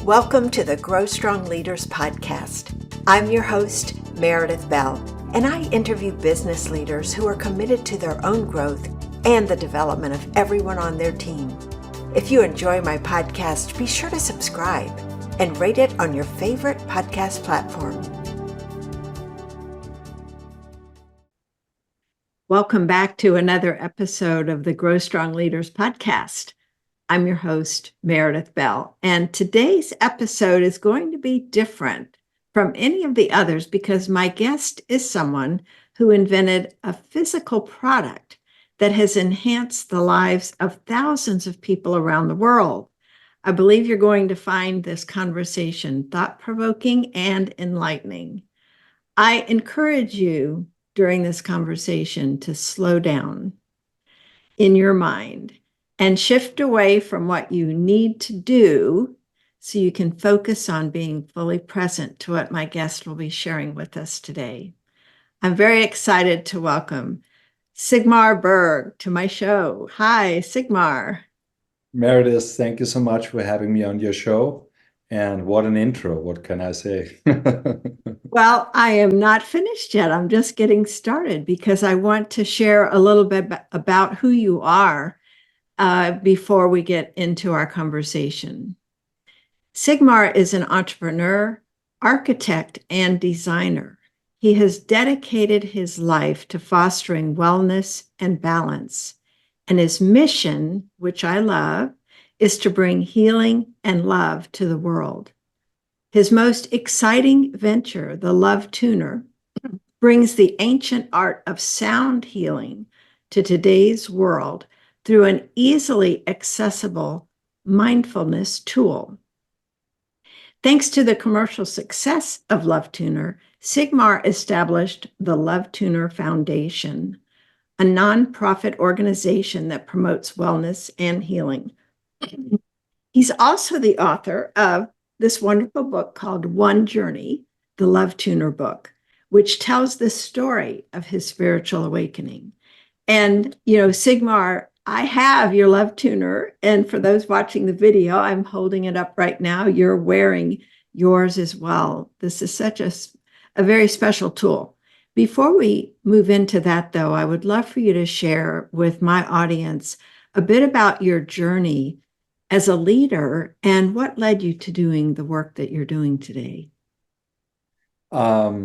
Welcome to the Grow Strong Leaders podcast. I'm your host, Meredith Bell, and I interview business leaders who are committed to their own growth and the development of everyone on their team. If you enjoy my podcast, be sure to subscribe and rate it on your favorite podcast platform. Welcome back to another episode of the Grow Strong Leaders podcast. I'm your host, Meredith Bell, and today's episode is going to be different from any of the others because my guest is someone who invented a physical product that has enhanced the lives of thousands of people around the world. I believe you're going to find this conversation thought-provoking and enlightening. I encourage you during this conversation to slow down in your mind and shift away from what you need to do so you can focus on being fully present to what my guest will be sharing with us today. I'm very excited to welcome Sigmar Berg to my show. Hi, Sigmar. Meredith, thank you so much for having me on your show. And what an intro. What can I say? Well, I am not finished yet. I'm just getting started because I want to share a little bit about who you are before we get into our conversation. Sigmar is an entrepreneur, architect, and designer. He has dedicated his life to fostering wellness and balance. And his mission, which I love, is to bring healing and love to the world. His most exciting venture, the Lovetuner, brings the ancient art of sound healing to today's world through an easily accessible mindfulness tool. Thanks to the commercial success of Lovetuner, Sigmar established the Lovetuner Foundation, a nonprofit organization that promotes wellness and healing. He's also the author of this wonderful book called One Journey, the Lovetuner Book, which tells the story of his spiritual awakening. And, Sigmar, I have your Lovetuner, and for those watching the video, I'm holding it up right now. You're wearing yours as well. This is such a very special tool. Before we move into that, though, I would love for you to share with my audience a bit about your journey as a leader and what led you to doing the work that you're doing today. My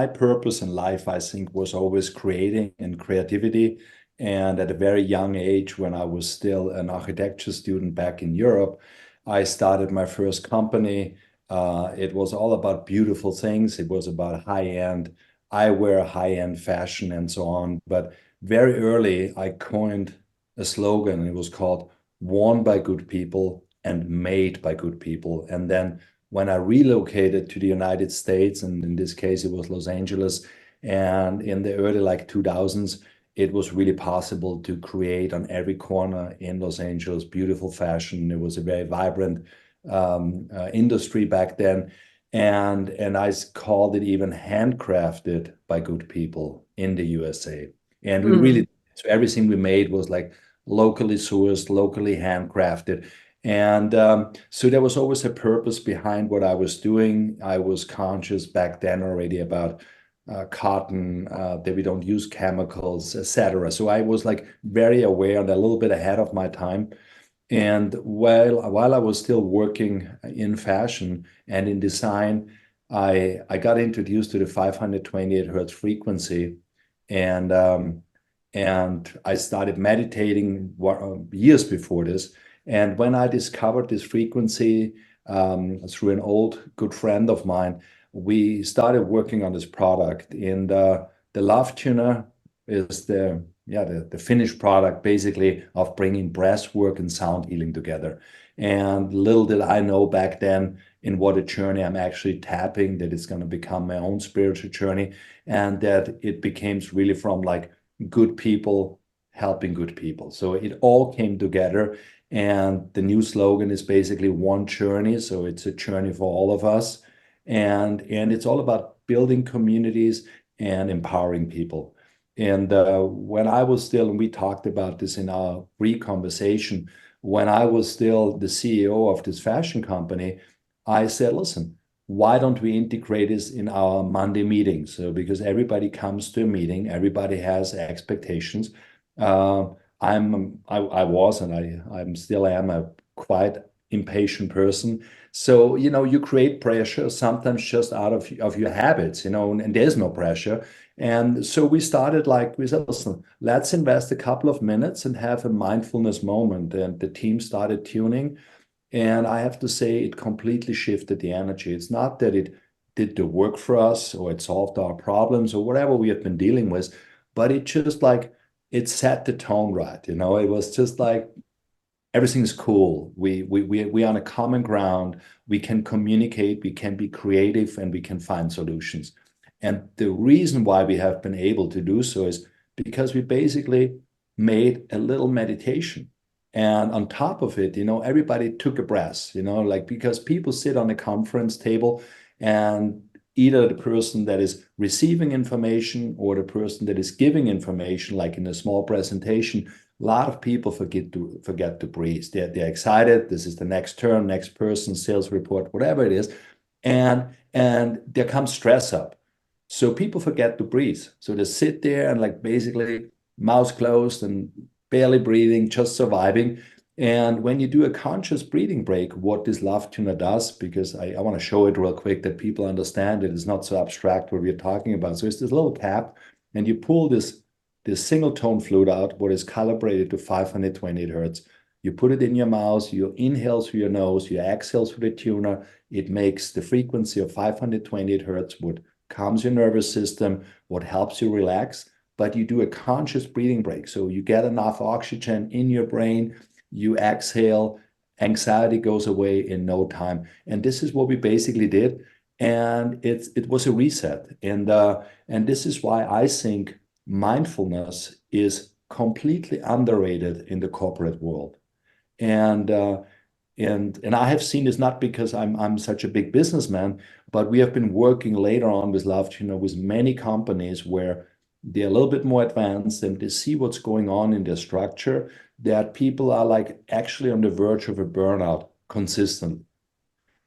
purpose in life, I think, was always creating and creativity. And at a very young age, when I was still an architecture student back in Europe, I started my first company. It was all about beautiful things. It was about high-end eyewear, high-end fashion, and so on. But very early, I coined a slogan. It was called "Worn by Good People and Made by Good People." And then when I relocated to the United States, and in this case, it was Los Angeles, and in the early 2000s, it was really possible to create on every corner in Los Angeles beautiful fashion. It was a very vibrant industry back then. And I called it even handcrafted by good people in the USA. And we really, so everything we made was like locally sourced, locally handcrafted. And so there was always a purpose behind what I was doing. I was conscious back then already about cotton, that we don't use chemicals, etc. So I was very aware and a little bit ahead of my time. And while I was still working in fashion and in design, I got introduced to the 528 hertz frequency, and I started meditating years before this. And when I discovered this frequency through an old good friend of mine, we started working on this product. And the Lovetuner is the finished product, basically, of bringing breath work and sound healing together. And little did I know back then in what a journey I'm actually tapping, that it's going to become my own spiritual journey, and that it became really from good people helping good people. So it all came together. And the new slogan is basically One Journey. So it's a journey for all of us. And it's all about building communities and empowering people. And when I was still, and we talked about this in our pre-conversation, when I was still the CEO of this fashion company, I said, listen, why don't we integrate this in our Monday meetings? So because everybody comes to a meeting, everybody has expectations. Uh, I was and I'm still am a quite impatient person. So, you create pressure sometimes just out of your habits, and there's no pressure. And so we started like, we said, listen, let's invest a couple of minutes and have a mindfulness moment. And the team started tuning. And I have to say, it completely shifted the energy. It's not that it did the work for us or it solved our problems or whatever we have been dealing with, but it just like, it set the tone right. It was just like, everything's cool. We're on a common ground. We can communicate, we can be creative, and we can find solutions. And the reason why we have been able to do so is because we basically made a little meditation. And on top of it, everybody took a breath, like because people sit on a conference table and either the person that is receiving information or the person that is giving information, like in a small presentation, a lot of people forget to breathe. They're excited. This is the next turn, next person, sales report, whatever it is, and there comes stress up. So people forget to breathe. So they sit there and like basically mouth closed and barely breathing, just surviving. And when you do a conscious breathing break, what this Lovetuner does, because I want to show it real quick that people understand it is not so abstract what we're talking about. So it's this little cap, and you pull this single tone flute out, what is calibrated to 528 hertz. You put it in your mouth, you inhale through your nose, you exhale through the tuner. It makes the frequency of 528 hertz, what calms your nervous system, what helps you relax. But you do a conscious breathing break. So you get enough oxygen in your brain, you exhale, anxiety goes away in no time. And this is what we basically did. And it was a reset. And this is why I think mindfulness is completely underrated in the corporate world. And I have seen this not because I'm such a big businessman, but we have been working later on with Lovetuner with many companies where they're a little bit more advanced and they see what's going on in their structure, that people are like actually on the verge of a burnout consistently.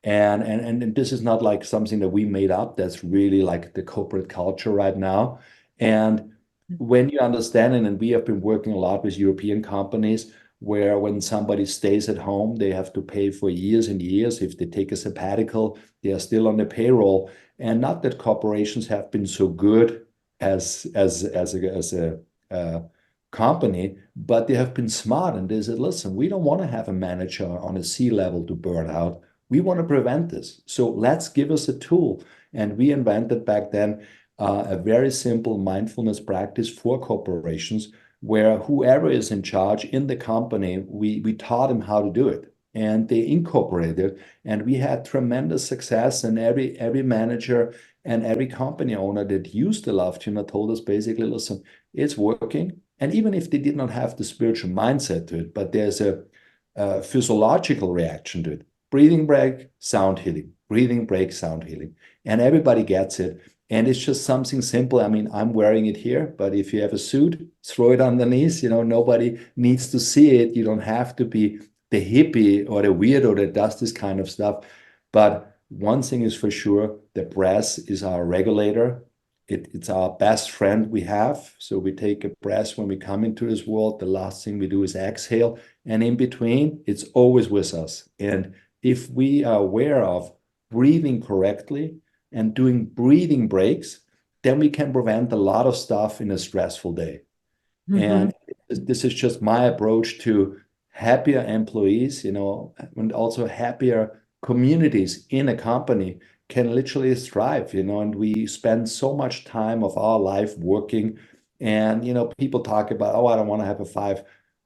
And this is not like something that we made up. That's really like the corporate culture right now. And when you understand it, and we have been working a lot with European companies, where when somebody stays at home, they have to pay for years and years. If they take a sabbatical, they are still on the payroll. And not that corporations have been so good as a company, but they have been smart and they said, listen, we don't want to have a manager on a C level to burn out. We want to prevent this. So let's give us a tool. And we invented back then a very simple mindfulness practice for corporations where whoever is in charge in the company, we taught them how to do it. And they incorporated, and we had tremendous success. And every manager and every company owner that used the Lovetuner told us basically, listen, it's working. And even if they did not have the spiritual mindset to it, but there's a physiological reaction to it. Breathing break, sound healing. Breathing break, sound healing. And everybody gets it. And it's just something simple. I mean, I'm wearing it here, but if you have a suit, throw it underneath. Nobody needs to see it. You don't have to be the hippie or the weirdo that does this kind of stuff. But one thing is for sure, the breath is our regulator. It's our best friend we have. So we take a breath when we come into this world. The last thing we do is exhale. And in between, it's always with us. And if we are aware of breathing correctly and doing breathing breaks, then we can prevent a lot of stuff in a stressful day. And this is just my approach to happier employees, and also happier communities in a company can literally thrive, and we spend so much time of our life working. And, people talk about, oh, I don't want to have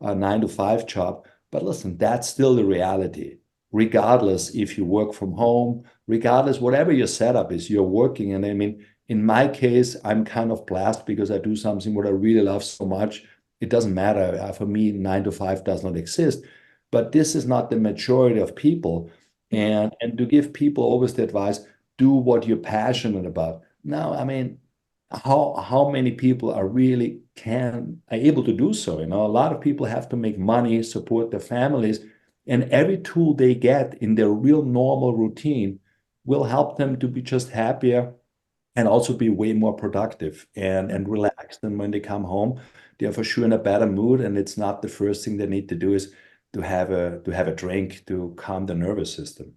a 9 to 5 job. But listen, that's still the reality. Regardless if you work from home, regardless, whatever your setup is, you're working. And I mean, in my case, I'm kind of blessed because I do something what I really love so much. It doesn't matter. For me, 9 to 5 does not exist. But this is not the majority of people. And to give people always the advice, do what you're passionate about. Now, I mean, how many people are really are able to do so. A lot of people have to make money, support their families, and every tool they get in their real normal routine will help them to be just happier and also be way more productive and relaxed. And when they come home, they're for sure in a better mood. And it's not the first thing they need to do is to have a drink to calm the nervous system.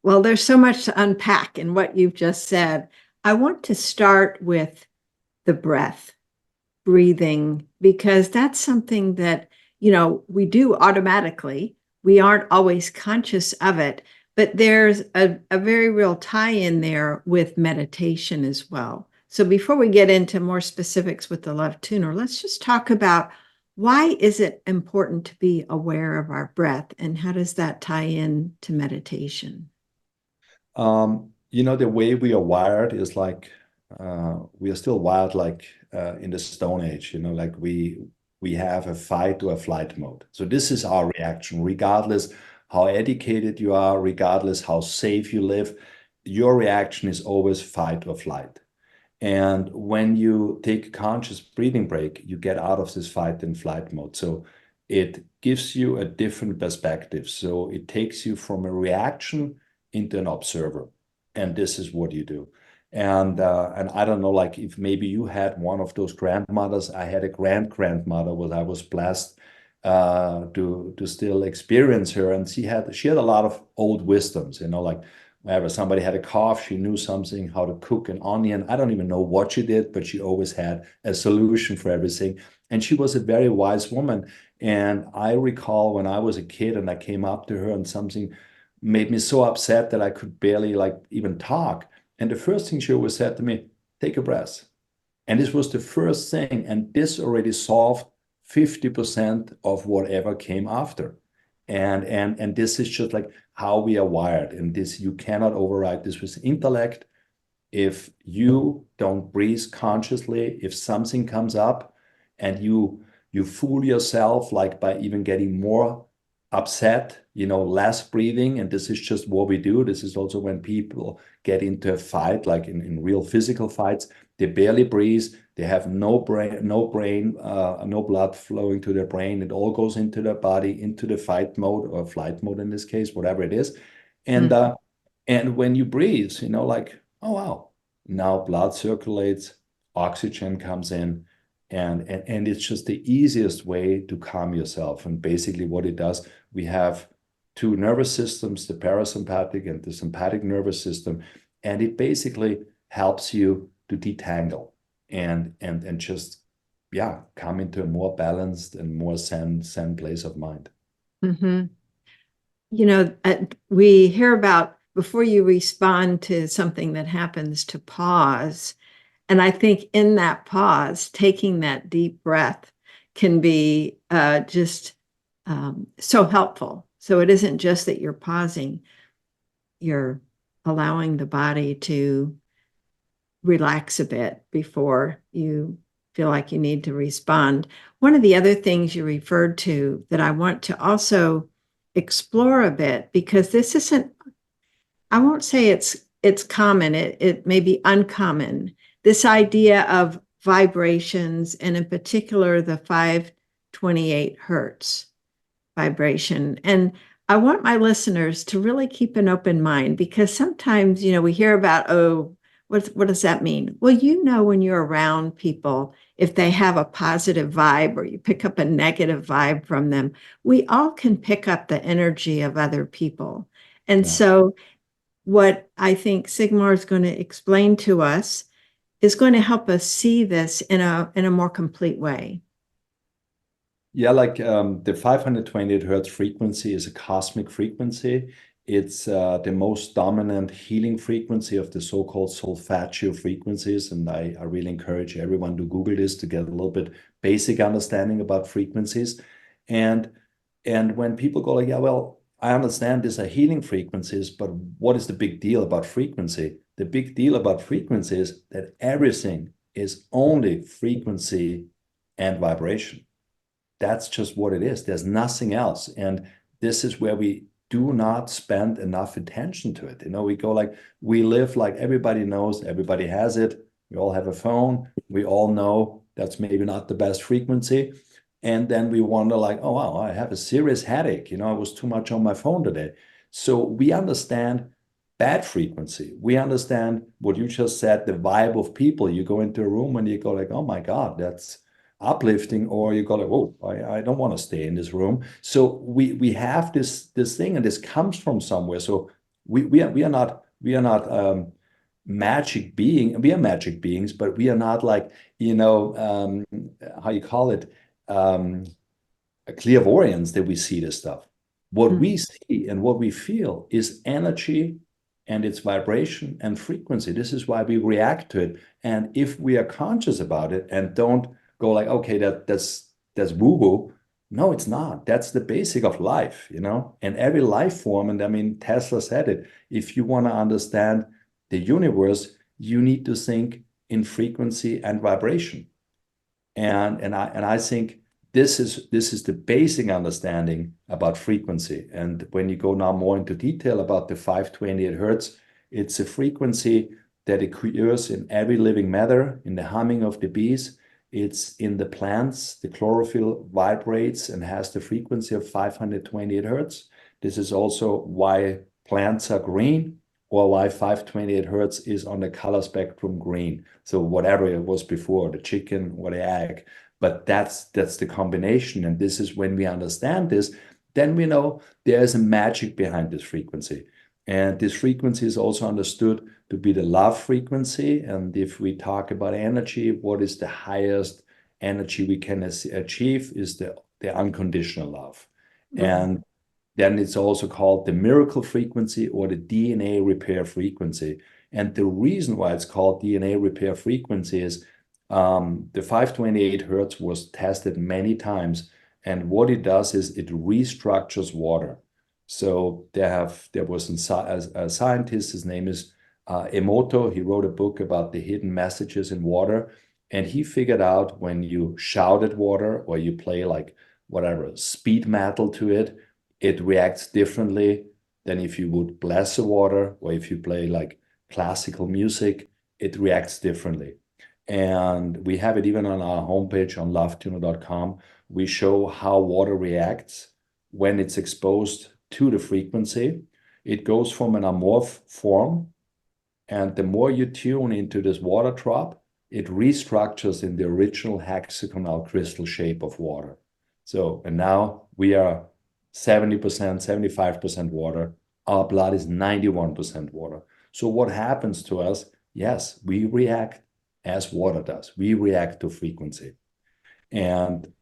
Well, there's so much to unpack in what you've just said. I want to start with the breath, breathing, because that's something that, we do automatically. We aren't always conscious of it, but there's a very real tie in there with meditation as well. So before we get into more specifics with the Love Tuner, let's just talk about why is it important to be aware of our breath and how does that tie in to meditation? The way we are wired is like we are still wired like in the Stone Age, like we have a fight or a flight mode. So this is our reaction, regardless how educated you are, regardless how safe you live, your reaction is always fight or flight. And when you take a conscious breathing break, you get out of this fight and flight mode. So it gives you a different perspective. So it takes you from a reaction into an observer. And this is what you do. And I don't know, like if maybe you had one of those grandmothers. I had a grandmother where I was blessed to still experience her. And she had a lot of old wisdoms, like whenever somebody had a cough, she knew something, how to cook an onion. I don't even know what she did, but she always had a solution for everything. And she was a very wise woman. And I recall when I was a kid and I came up to her and something made me so upset that I could barely like even talk. And the first thing she always said to me, take a breath. And this was the first thing. And this already solved 50% of whatever came after. And this is just like how we are wired. And this, you cannot override this with intellect. If you don't breathe consciously, if something comes up and you fool yourself, like by even getting more upset, less breathing. And this is just what we do. This is also when people get into a fight, like in real physical fights, they barely breathe. They have no blood flowing to their brain. It all goes into their body, into the fight mode or flight mode in this case, whatever it is. And when you breathe, like, oh wow, now blood circulates, oxygen comes in, and it's just the easiest way to calm yourself. And basically what it does, we have two nervous systems, the parasympathetic and the sympathetic nervous system, and it basically helps you to detangle and just come into a more balanced and more zen place of mind. Mm-hmm. We hear about before you respond to something that happens to pause. And I think in that pause, taking that deep breath can be just so helpful. So it isn't just that you're pausing, you're allowing the body to relax a bit before you feel like you need to respond. One of the other things you referred to that I want to also explore a bit, because this isn't, I won't say it's common, it may be uncommon, this idea of vibrations, and in particular the 528 hertz vibration. And I want my listeners to really keep an open mind, because sometimes, we hear about, oh, what does that mean? Well, when you're around people, if they have a positive vibe or you pick up a negative vibe from them, we all can pick up the energy of other people. And so what I think Sigmar is going to explain to us is going to help us see this in a more complete way. Yeah, like the 528 hertz frequency is a cosmic frequency. It's the most dominant healing frequency of the so-called solfeggio frequencies. And I really encourage everyone to Google this to get a little bit basic understanding about frequencies. And when people go like, yeah, well, I understand these are healing frequencies, but what is the big deal about frequency? The big deal about frequency is that everything is only frequency and vibration. That's just what it is. There's nothing else. And this is where we do not spend enough attention to it. We go like, we live like everybody knows, everybody has it. We all have a phone. We all know That's maybe not the best frequency. And then we wonder like, oh, wow, I have a serious headache. I was too much on my phone today. So we understand bad frequency. We understand what you just said, the vibe of people. You go into a room and you go like, oh my God, that's uplifting, or you go like, oh, I don't want to stay in this room. So we have this thing, and this comes from somewhere. So we are not magic being. We are magic beings, but we are not like, how you call it, a clairvoyance that we see this stuff. What we see and what we feel is energy, and its vibration and frequency. This is why we react to it. And if we are conscious about it and don't go like, okay, that's woo-woo. No, it's not. That's the basic of life, and every life form. And I mean, Tesla said it. If you want to understand the universe, you need to think in frequency and vibration. And I think this is the basic understanding about frequency. And when you go now more into detail about the 528 hertz, it's a frequency that occurs in every living matter, in the humming of the bees. It's in the plants. The chlorophyll vibrates and has the frequency of 528 hertz. This is also why plants are green, or why 528 hertz is on the color spectrum green. So whatever it was before, the chicken or the egg. But that's the combination. And this is when we understand this, then we know there's a magic behind this frequency. And this frequency is also understood to be the love frequency. And if we talk about energy, what is the highest energy we can achieve is the unconditional love. And then it's also called the miracle frequency, or the DNA repair frequency. And the reason why it's called DNA repair frequency is the 528 hertz was tested many times. And what it does is it restructures water. So there was a scientist, his name is Emoto. He wrote a book about the hidden messages in water. And he figured out when you shout at water, or you play like whatever, speed metal to it, it reacts differently than if you would bless the water, or if you play like classical music, it reacts differently. And we have it even on our homepage on lovetuner.com. We show how water reacts when it's exposed to the frequency. It goes from an amorph form, and the more you tune into this water drop, it restructures in the original hexagonal crystal shape of water. So, and now we are 70%, 75% water. Our blood is 91% water. So what happens to us? Yes, we react as water does. We react to frequency. And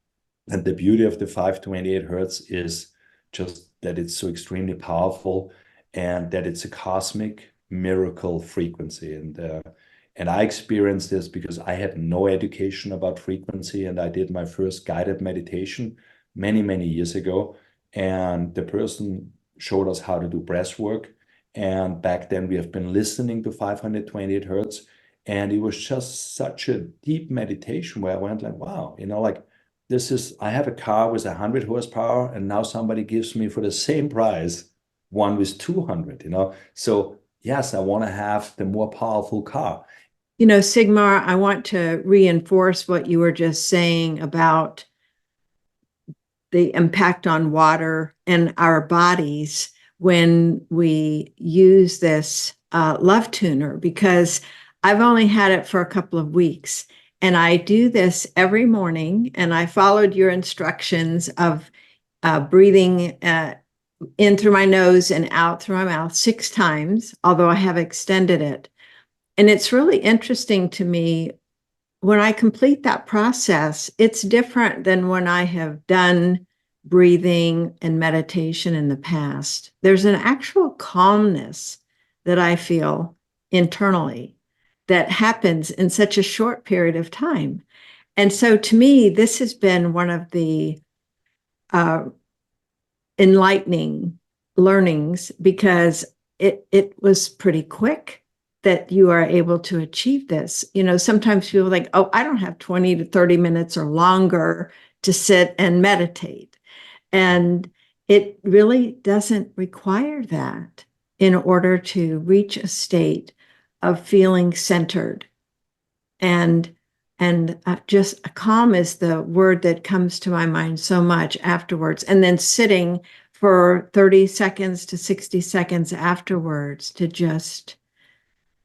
the beauty of the 528 hertz is just that it's so extremely powerful, and that it's a cosmic miracle frequency. And I experienced this because I had no education about frequency, and I did my first guided meditation many, many years ago. And the person showed us how to do breath work. And back then we have been listening to 528 hertz. And it was just such a deep meditation where I went like, wow, like I have a car with 100 horsepower, and now somebody gives me for the same price one with 200, So yes, I want to have the more powerful car. Sigmar, I want to reinforce what you were just saying about the impact on water and our bodies when we use this Lovetuner, because I've only had it for a couple of weeks, and I do this every morning, and I followed your instructions of breathing in through my nose and out through my mouth 6 times, although I have extended it. And it's really interesting to me when I complete that process. It's different than when I have done breathing and meditation in the past. There's an actual calmness that I feel internally that happens in such a short period of time. And so to me, this has been one of the enlightening learnings, because it was pretty quick that you are able to achieve this. Sometimes people think, oh, I don't have 20 to 30 minutes or longer to sit and meditate. And it really doesn't require that in order to reach a state of feeling centered. And And just calm is the word that comes to my mind so much afterwards. And then sitting for 30 seconds to 60 seconds afterwards to just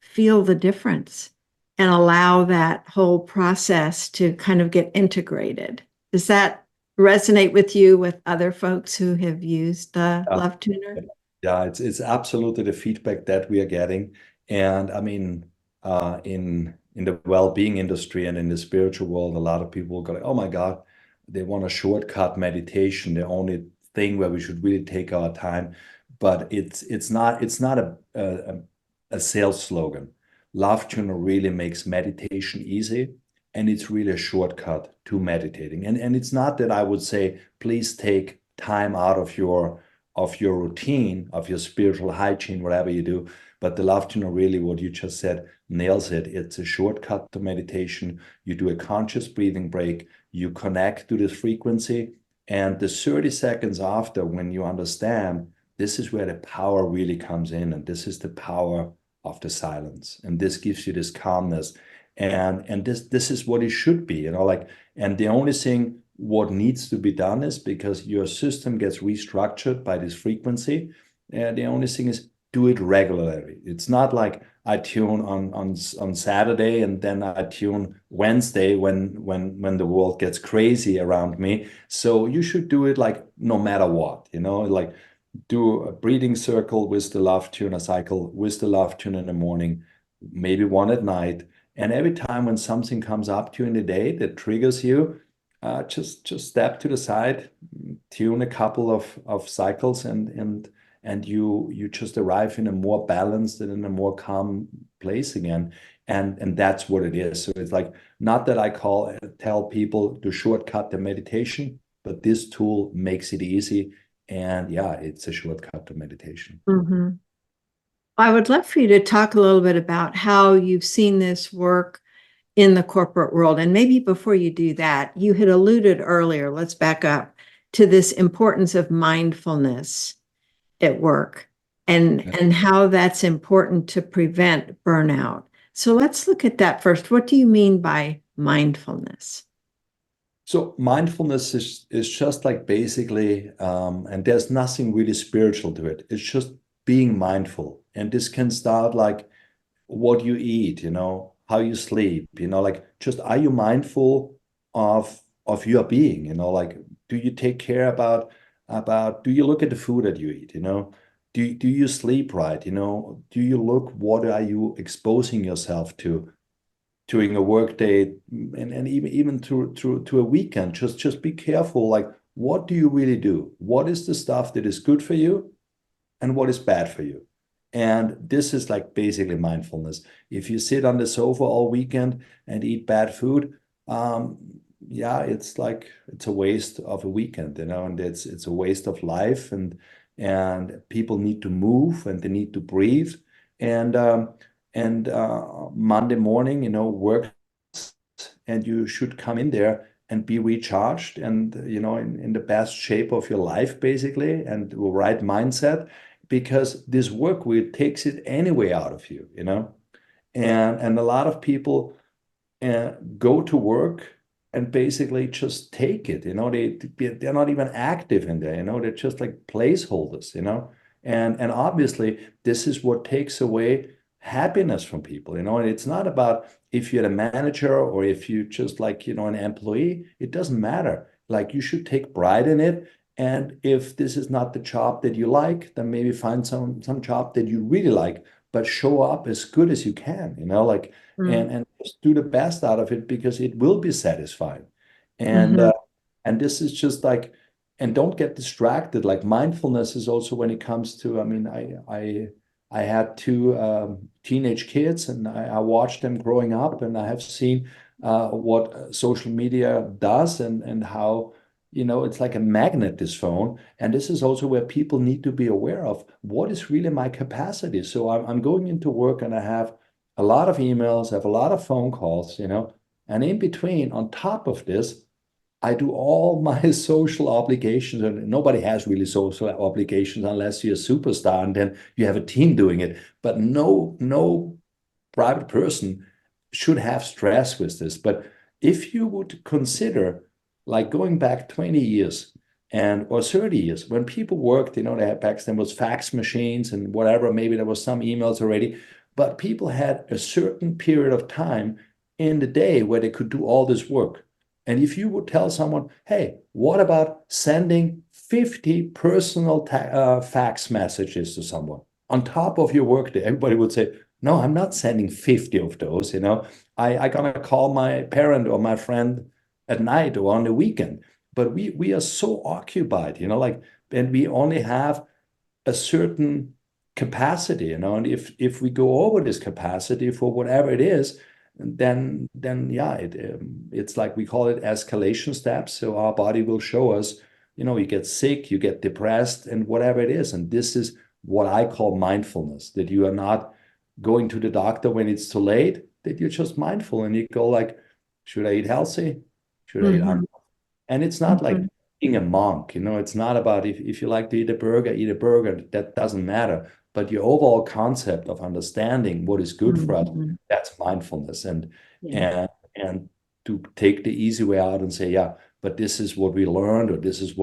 feel the difference and allow that whole process to kind of get integrated. Does that resonate with you with other folks who have used the Yeah. Love Tuner? Yeah, it's absolutely the feedback that we are getting. And I mean, in the well-being industry and in the spiritual world, a lot of people go like, oh my God, they want a shortcut meditation, the only thing where we should really take our time. But it's not a sales slogan. Love Tuner really makes meditation easy, and it's really a shortcut to meditating. And it's not that I would say, please take time out of your routine, of your spiritual hygiene, whatever you do. But the Love Tuner really, what you just said, nails it. It's a shortcut to meditation. You do a conscious breathing break, you connect to this frequency, and the 30 seconds after, when you understand, this is where the power really comes in, and this is the power of the silence. And this gives you this calmness. And this is what it should be, like, and the only thing what needs to be done is, because your system gets restructured by this frequency, and the only thing is do it regularly. It's not like I tune on Saturday and then I tune Wednesday when the world gets crazy around me. So you should do it like no matter what, like do a breathing circle with the Love Tuner cycle, with the Love Tuner in the morning, maybe one at night. And every time when something comes up to you in the day that triggers you, just step to the side, tune a couple of cycles, and you just arrive in a more balanced and in a more calm place again. And that's what it is. So it's like, not that I tell people to shortcut the meditation, but this tool makes it easy. And yeah, it's a shortcut to meditation. Mm-hmm. I would love for you to talk a little bit about how you've seen this work in the corporate world. And maybe before you do that, you had alluded earlier, let's back up, to this importance of mindfulness at work and how that's important to prevent burnout. So let's look at that first. What do you mean by mindfulness? So mindfulness is just like basically, and there's nothing really spiritual to it. It's just being mindful. And this can start like what you eat, how you sleep, like, just, are you mindful of your being, like, do you take care about, do you look at the food that you eat, do you sleep right, do you look, what are you exposing yourself to during a work day, and even to a weekend? Just be careful, like, what do you really do? What is the stuff that is good for you and what is bad for you? And this is like basically mindfulness. If you sit on the sofa all weekend and eat bad food, yeah, it's like, it's a waste of a weekend, and it's a waste of life. And people need to move and they need to breathe. And Monday morning, work, and you should come in there and be recharged and, in the best shape of your life, basically, and the right mindset, because this work week takes it anyway out of you, and a lot of people go to work and basically just take it, they're not even active in there, they're just like placeholders, and obviously this is what takes away happiness from people, and it's not about if you're a manager or if you just like, an employee. It doesn't matter. Like, you should take pride in it. And if this is not the job that you like, then maybe find some job that you really like, but show up as good as you can, like, and just do the best out of it, because it will be satisfying. And Mm-hmm. and this is just like, and don't get distracted. Like, mindfulness is also when it comes to, I mean, I had two teenage kids, and I watched them growing up, and I have seen what social media does, and how, it's like a magnet, this phone. And this is also where people need to be aware of what is really my capacity. So I'm going into work and I have a lot of emails, I have a lot of phone calls, and in between, on top of this, I do all my social obligations, and nobody has really social obligations unless you're a superstar and then you have a team doing it. But no private person should have stress with this. But if you would consider like going back 20 years and or 30 years when people worked, they had back then was fax machines and whatever, maybe there was some emails already, but people had a certain period of time in the day where they could do all this work. And if you would tell someone, hey, what about sending 50 personal fax messages to someone on top of your workday? Everybody would say, no, I'm not sending 50 of those. I gonna call my parent or my friend at night or on the weekend. But we are so occupied, and we only have a certain capacity, and if we go over this capacity for whatever it is, then yeah, it's like we call it escalation steps. So our body will show us, you get sick, you get depressed, and whatever it is. And this is what I call mindfulness, that you are not going to the doctor when it's too late, that you're just mindful and you go like, should I eat healthy? Should I eat Mm-hmm. unhealthy? And it's not like being a monk, it's not about if you like to eat a burger, that doesn't matter. But your overall concept of understanding what is good for us, Mm-hmm. that's mindfulness. And Yeah. and to take the easy way out and say, yeah, but this is what we learned, or this is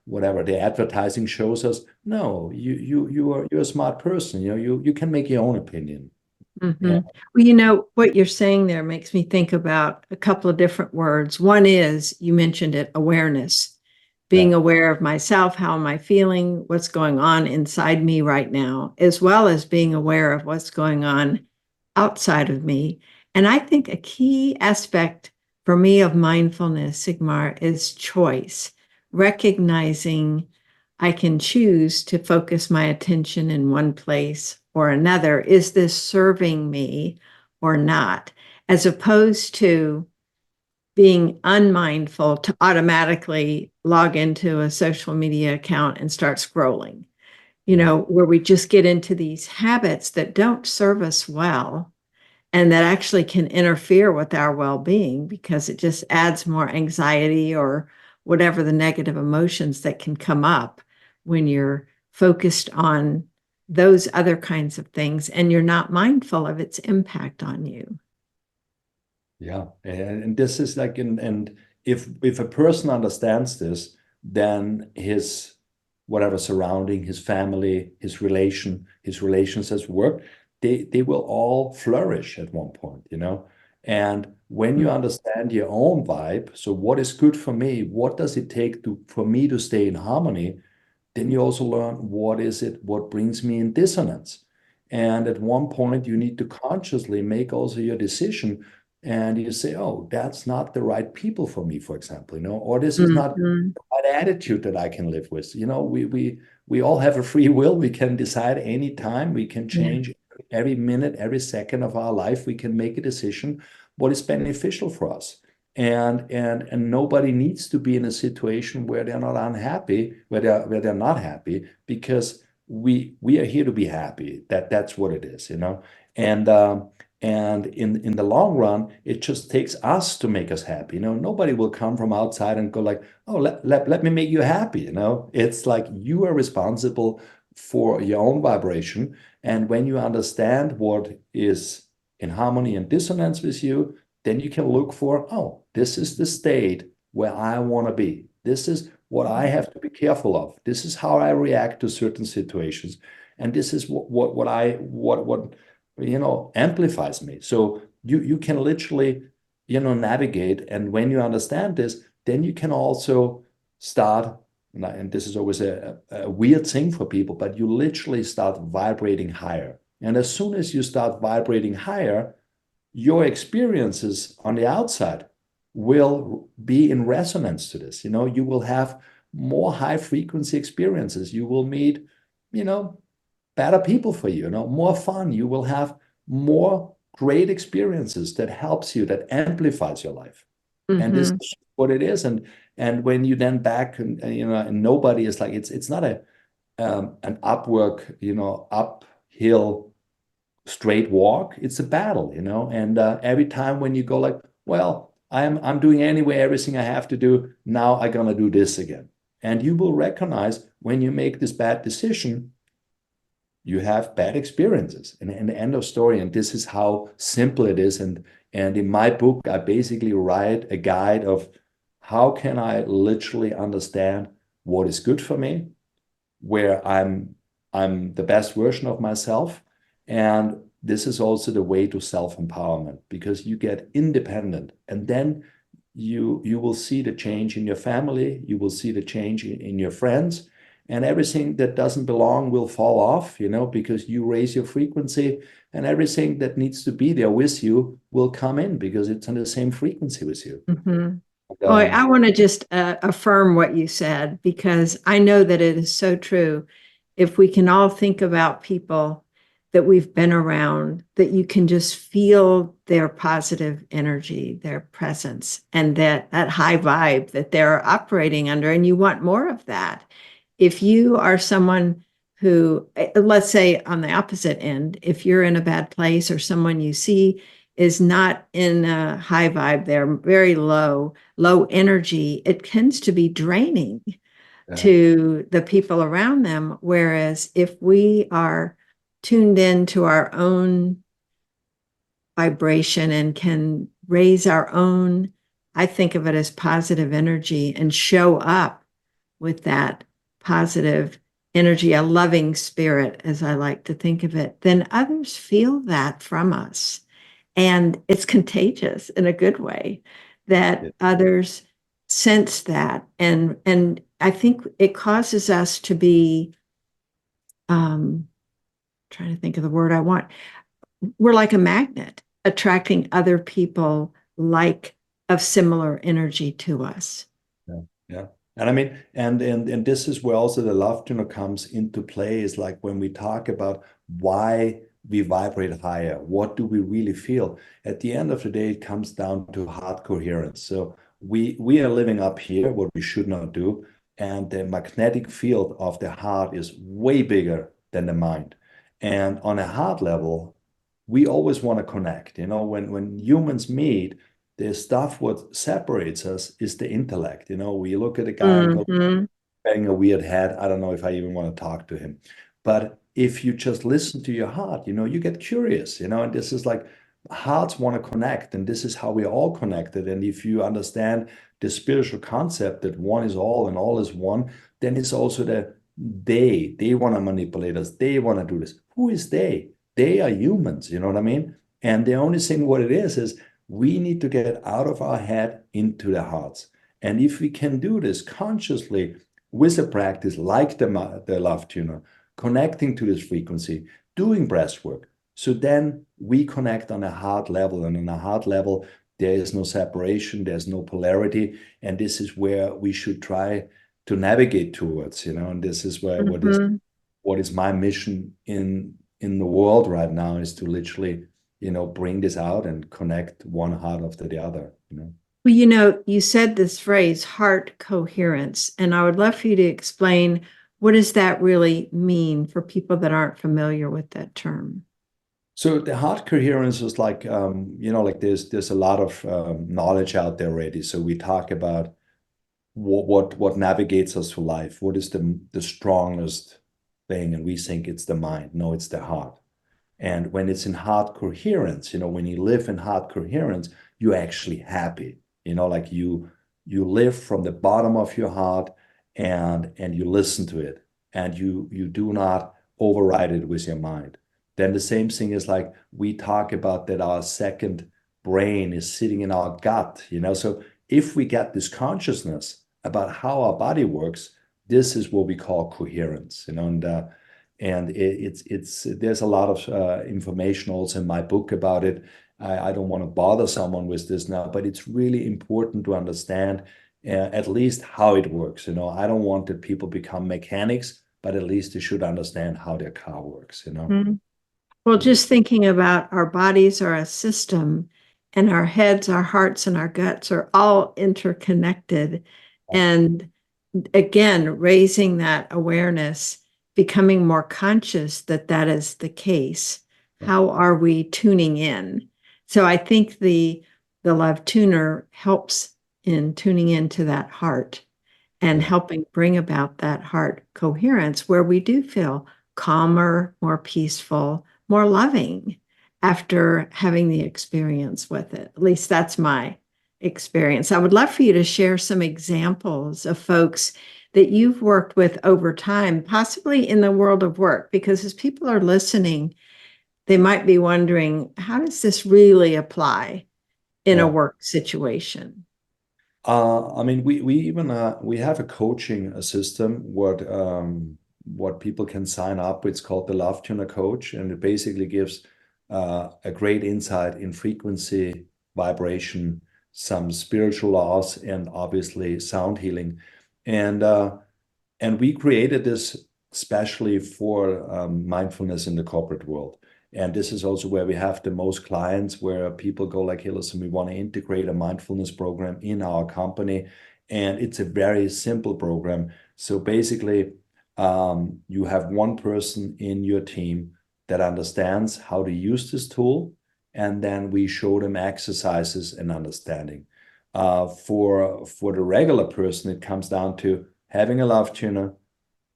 whatever the advertising shows us. No, you're a smart person. You can make your own opinion. Mm-hmm. Yeah. Well, what you're saying there makes me think about a couple of different words. One is, you mentioned it, awareness, being Yeah. aware of myself, how am I feeling, what's going on inside me right now, as well as being aware of what's going on outside of me. And I think a key aspect for me of mindfulness, Sigmar, is choice, recognizing I can choose to focus my attention in one place or another. Is this serving me or not? As opposed to being unmindful to automatically log into a social media account and start scrolling, Yeah. where we just get into these habits that don't serve us well and that actually can interfere with our well-being because it just adds more anxiety or whatever the negative emotions that can come up when you're focused on those other kinds of things and you're not mindful of its impact on you. Yeah, and this is like, and if a person understands this, then his whatever surrounding, his family, his relations at work, they will all flourish at one point. And when you understand your own vibe, so what is good for me, what does it take for me to stay in harmony, then you also learn what brings me in dissonance. And at one point, you need to consciously make also your decision. And you say, oh, that's not the right people for me, for example, or this is not Mhm. the right attitude that I can live with. We all have a free will. We can decide any time. We can Yeah. change every minute, every second of our life. We can make a decision what is beneficial for us. And nobody needs to be in a situation where they're not unhappy, where they're not happy, because we are here to be happy. That's what it is. And in the long run, it just takes us to make us happy. Nobody will come from outside and go like, oh, let me make you happy. It's like you are responsible for your own vibration. And when you understand what is in harmony and dissonance with you, then you can look for, oh, this is the state where I want to be. This is what I have to be careful of. This is how I react to certain situations. And this is what amplifies me. So you can literally, navigate. And when you understand this, then you can also start, and this is always a weird thing for people, but you literally start vibrating higher. And as soon as you start vibrating higher, your experiences on the outside will be in resonance to this. You will have more high frequency experiences. You will meet, better people for you, more fun. You will have more great experiences that helps you, that amplifies your life. And this Mm-hmm. is what it is. And when you then back and nobody is like, it's not an uphill straight walk. It's a battle. And every time when you go like, well, I'm doing anyway everything I have to do. Now I'm gonna do this again. And you will recognize when you make this bad decision, you have bad experiences, and the end of story. And this is how simple it is. And in my book, I basically write a guide of how can I literally understand what is good for me, where I'm the best version of myself. And this is also the way to self-empowerment, because you get independent, and then you will see the change in your family, you will see the change in your friends, and everything that doesn't belong will fall off, because you raise your frequency, and everything that needs to be there with you will come in because it's on the same frequency with you. Mm-hmm. And, Oh, I want to just affirm what you said, because I know that it is so true. If we can all think about people that we've been around, that you can just feel their positive energy, their presence, and that high vibe that they're operating under, and you want more of that. If you are someone who, let's say on the opposite end, if you're in a bad place or someone you see is not in a high vibe, they're very low energy, it tends to be draining to the people around them. Whereas if we are tuned in to our own vibration and can raise our own, I think of it as positive energy, and show up with that positive energy, a loving spirit, as I like to think of it, then others feel that from us. And it's contagious in a good way, that others sense that. And I think it causes us to be, trying to think of the word I want. We're like a magnet, attracting other people like of similar energy to us. Yeah, yeah. And I mean, and this is where also the Lovetuner comes into play, is like when we talk about why we vibrate higher, what do we really feel? At the end of the day, it comes down to heart coherence. So we are living up here, what we should not do. And the magnetic field of the heart is way bigger than the mind. And on a heart level, we always want to connect. When humans meet, the stuff what separates us is the intellect. We look at a guy and go, Mm-hmm. wearing a weird hat. I don't know if I even want to talk to him. But if you just listen to your heart, you get curious, and this is like hearts want to connect, and this is how we're all connected. And if you understand the spiritual concept that one is all and all is one, then it's also that they want to manipulate us. They want to do this. Who is they? They are humans, you know what I mean? And the only thing what it is we need to get out of our head into the hearts. And if we can do this consciously with a practice like the Lovetuner, connecting to this frequency, doing breath work, so then we connect on a heart level. And on a heart level, there is no separation, there's no polarity. And this is where we should try to navigate towards, and this is where Mm-hmm. what is my mission in the world right now, is to literally bring this out and connect one heart after the other. Well, you said this phrase, heart coherence, and I would love for you to explain, what does that really mean for people that aren't familiar with that term? So the heart coherence is like, like there's a lot of knowledge out there already. So we talk about what navigates us through life. What is the strongest thing? And we think it's the mind. No, it's the heart. And when it's in heart coherence, when you live in heart coherence, you're actually happy. Like you live from the bottom of your heart, and you listen to it, and you do not override it with your mind. Then the same thing is like we talk about that our second brain is sitting in our gut. So if we get this consciousness about how our body works, this is what we call coherence. And it's there's a lot of information also in my book about it. I don't want to bother someone with this now, but it's really important to understand at least how it works. I don't want that people become mechanics, but at least they should understand how their car works. Mhm. Well, just thinking about our bodies are a system, and our heads, our hearts, and our guts are all interconnected. And again, raising that awareness, becoming more conscious that that is the case. How are we tuning in? So I think the Love Tuner helps in tuning into that heart and helping bring about that heart coherence, where we do feel calmer, more peaceful, more loving after having the experience with it. At least that's my experience. I would love for you to share some examples of folks that you've worked with over time, possibly in the world of work, because as people are listening, they might be wondering, how does this really apply in a Yeah. work situation? I mean, we even we have a coaching system what people can sign up. It's called the Lovetuner Coach, and it basically gives a great insight in frequency, vibration, some spiritual laws, and obviously sound healing. And and we created this especially for mindfulness in the corporate world. And this is also where we have the most clients, where people go like, hey, listen, we want to integrate a mindfulness program in our company. And it's a very simple program. So basically, you have one person in your team that understands how to use this tool. And then we show them exercises and understanding. For the regular person, it comes down to having a love tuner,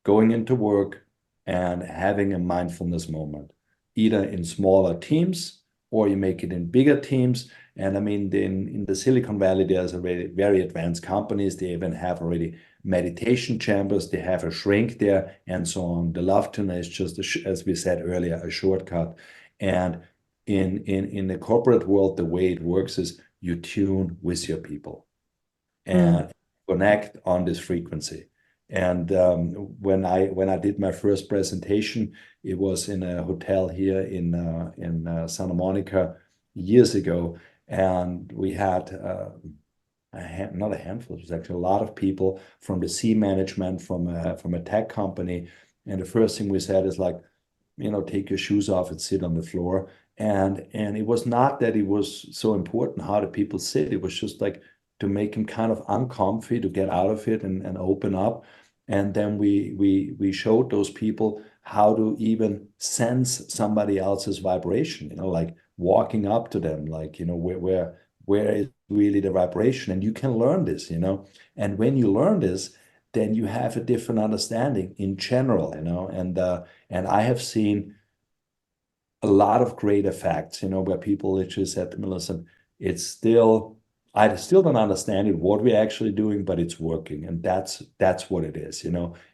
going into work, and having a mindfulness moment, either in smaller teams or you make it in bigger teams. And I mean, in the Silicon Valley, there's already very advanced companies. They even have already meditation chambers. They have a shrink there and so on. The love tuner is just, as we said earlier, a shortcut. And in the corporate world, the way it works is you tune with your people and connect on this frequency. And when I did my first presentation, it was in a hotel here in Santa Monica years ago, and we had not a handful, it was actually a lot of people from the C management from a tech company. And the first thing we said is like, take your shoes off and sit on the floor. And it was not that it was so important how the people sit. It was just like to make them kind of uncomfy, to get out of it and open up. And then we showed those people how to even sense somebody else's vibration, like walking up to them, like, where is really the vibration. And you can learn this, and when you learn this, then you have a different understanding in general, and I have seen a lot of great effects, where people literally said to me, listen, I still don't understand it, what we're actually doing, but it's working. And that's what it is,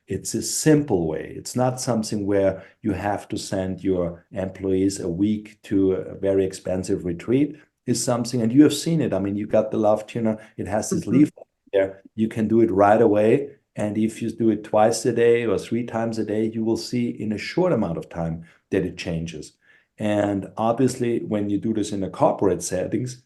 It's a simple way. It's not something where you have to send your employees a week to a very expensive retreat. It's something, and you have seen it. I mean, you got the Love Tuner, it has this leaflet there. You can do it right away. And if you do it twice a day or 3 times a day, you will see in a short amount of time that it changes. And obviously, when you do this in a corporate settings,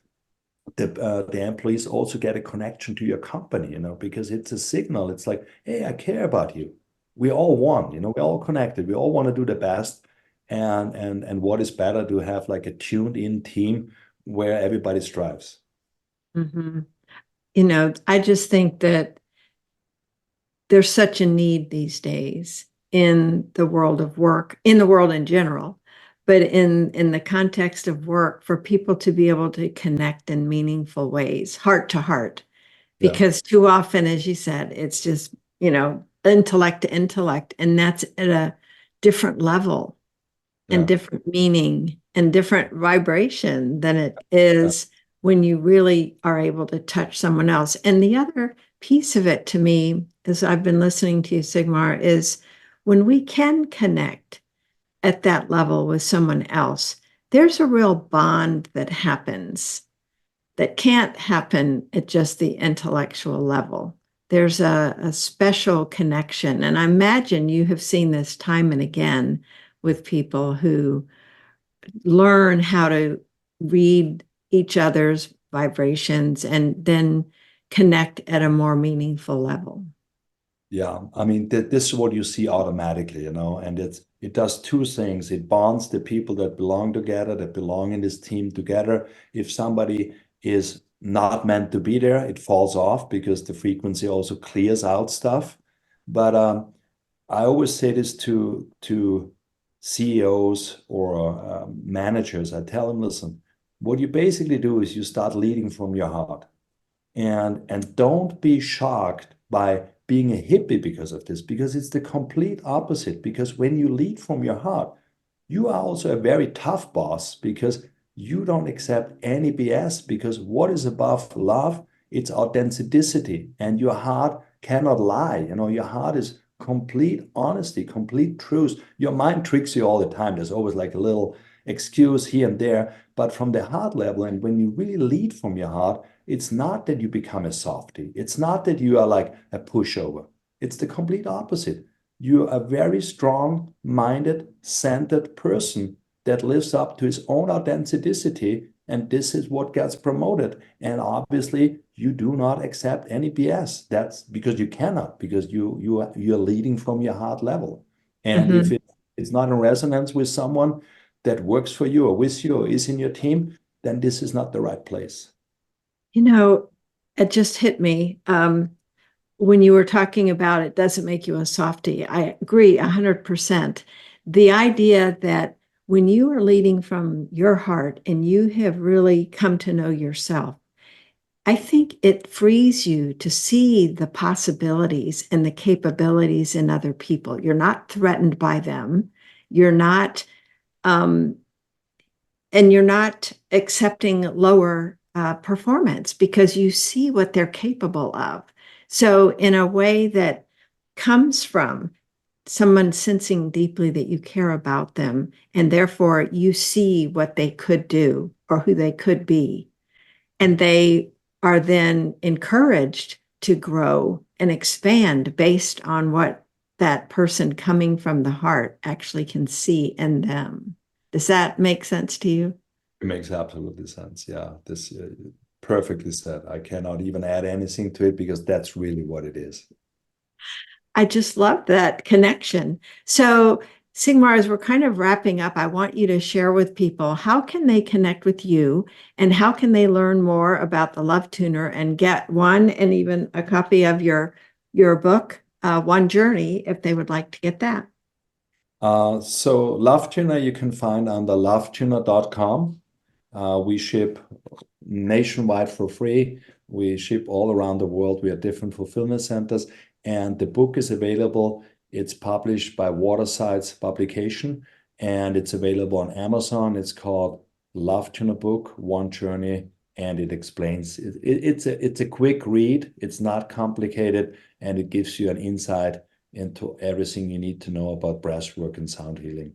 the employees also get a connection to your company, because it's a signal. It's like, hey, I care about you. We all want, we're all connected. We all want to do the best. And what is better to have like a tuned in team where everybody strives. Mm-hmm. I just think that there's such a need these days in the world of work, in the world in general, but in the context of work, for people to be able to connect in meaningful ways, heart to heart. Yeah. Because too often, as you said, it's just, intellect to intellect, and that's at a different level and different meaning and different vibration than it is when you really are able to touch someone else. And the other piece of it to me, as I've been listening to you, Sigmar, is when we can connect at that level with someone else, there's a real bond that happens that can't happen at just the intellectual level. There's a special connection. And I imagine you have seen this time and again with people who learn how to read each other's vibrations and then connect at a more meaningful level. Yeah, I mean, this is what you see automatically, and it does two things. It bonds the people that belong together, that belong in this team together. If somebody is not meant to be there, it falls off because the frequency also clears out stuff. But I always say this to CEOs or managers. I tell them, listen, what you basically do is you start leading from your heart, and don't be shocked by being a hippie because of this, because it's the complete opposite. Because when you lead from your heart, you are also a very tough boss, because you don't accept any BS, because what is above love? It's authenticity, and your heart cannot lie. Your heart is complete honesty, complete truth. Your mind tricks you all the time. There's always like a little excuse here and there, but from the heart level, and when you really lead from your heart, it's not that you become a softie. It's not that you are like a pushover. It's the complete opposite. You're a very strong-minded, centered person that lives up to his own authenticity, and this is what gets promoted. And obviously, you do not accept any BS. That's because you cannot, because you're leading from your heart level. And if it's not in resonance with someone that works for you or with you or is in your team, then this is not the right place. It just hit me. When you were talking about it doesn't make you a softie. I agree 100%. The idea that when you are leading from your heart and you have really come to know yourself, I think it frees you to see the possibilities and the capabilities in other people. You're not threatened by them. You're not, and you're not accepting lower performance, because you see what they're capable of. So in a way that comes from someone sensing deeply that you care about them, and therefore you see what they could do or who they could be. And they are then encouraged to grow and expand based on what that person coming from the heart actually can see in them. Does that make sense to you? It makes absolutely sense. Yeah, this perfectly said. I cannot even add anything to it, because that's really what it is. I just love that connection. So, Sigmar, as we're kind of wrapping up, I want you to share with people, how can they connect with you, and how can they learn more about the Lovetuner and get one and even a copy of your book, One Journey, if they would like to get that? So Lovetuner you can find on the lovetuner.com. We ship nationwide for free. We ship all around the world. We have different fulfillment centers, and the book is available. It's published by Watersides Publication, and it's available on Amazon. It's called Lovetuner Book, One Journey, and it explains. It's a quick read. It's not complicated, and it gives you an insight into everything you need to know about breathwork and sound healing.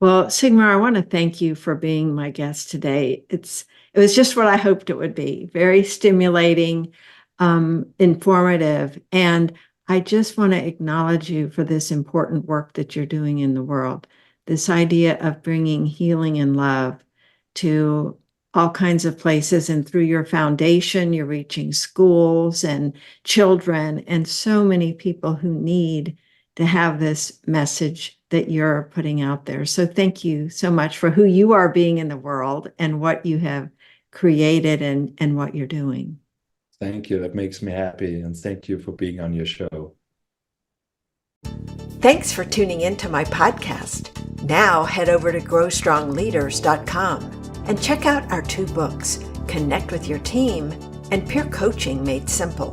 Well, Sigmar, I want to thank you for being my guest today. It was just what I hoped it would be. Very stimulating, informative, and I just want to acknowledge you for this important work that you're doing in the world. This idea of bringing healing and love to all kinds of places, and through your foundation, you're reaching schools and children and so many people who need to have this message that you're putting out there. So thank you so much for who you are being in the world and what you have created and what you're doing. Thank you. That makes me happy. And thank you for being on your show. Thanks for tuning into my podcast. Now head over to growstrongleaders.com and check out our 2 books, Connect with Your Team and Peer Coaching Made Simple.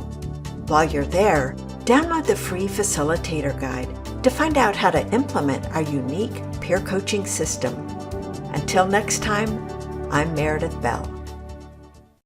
While you're there, download the free facilitator guide to find out how to implement our unique peer coaching system. Until next time, I'm Meredith Bell.